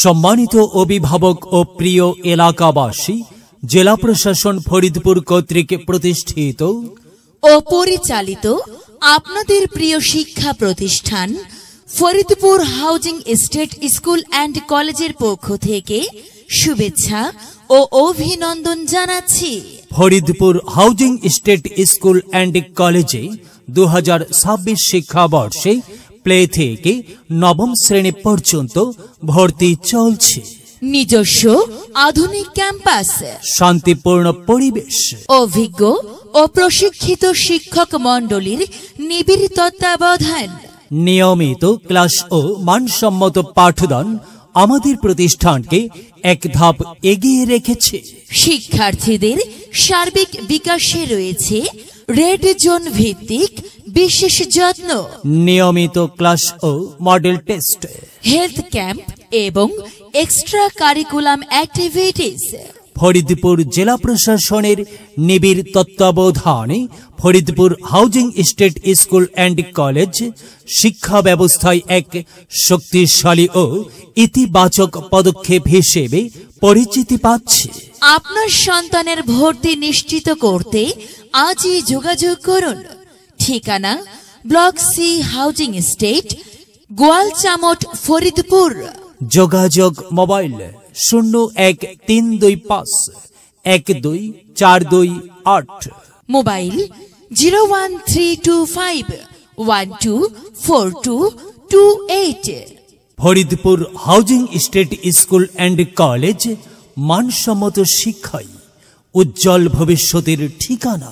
সম্মানিত অভিভাবক ও প্রিয় এলাকাবাসী, জেলা প্রশাসন ফরিদপুর কর্তৃক প্রতিষ্ঠিত ও পরিচালিত আপনাদের প্রিয় শিক্ষা প্রতিষ্ঠান Faridpur housing estate school and কলেজের পক্ষ থেকে শুভেচ্ছা ও অভিনন্দন জানাচ্ছি। Faridpur housing estate school and কলেজে 2026 শিক্ষাবর্ষে প্লে থেকে নবম শ্রেণী পর্যন্ত ভর্তি চলছে। নিজস্ব আধুনিক ক্যাম্পাস, শান্তিপূর্ণ পরিবেশ, অভিজ্ঞ ও প্রশিক্ষিত শিক্ষক মণ্ডলীর নিবিড় তত্ত্বাবধান, নিয়মিত ক্লাস ও মানসম্মত পাঠদান আমাদের প্রতিষ্ঠানকে এক ধাপ এগিয়ে রেখেছে। শিক্ষার্থীদের সার্বিক বিকাশে রয়েছে রেড জোন ভিত্তিক বিশেষ যত্ন, নিয়মিত ক্লাস ও মডেল টেস্ট, হেলথ ক্যাম্প এবং এক্সট্রা কারিকুলাম অ্যাক্টিভিটিস। ফরিদপুর জেলা প্রশাসনের নিবিড় তত্ত্বাবধানে Faridpur housing estate school and college শিক্ষা ব্যবস্থায় এক শক্তিশালী ও ইতিবাচক পদক্ষেপ হিসেবে পরিচিতি পাচ্ছে। আপনার সন্তানের ভর্তি নিশ্চিত করতে আজই যোগাযোগ করুন। ঠিকানা block C housing estate, Goalchamot, Faridpur. যোগাযোগ mobile 0132512428, mobile 01325124228। Faridpur housing estate school and college, মানসম্মত শিক্ষায় উজ্জ্বল ভবিষ্যতের ঠিকানা।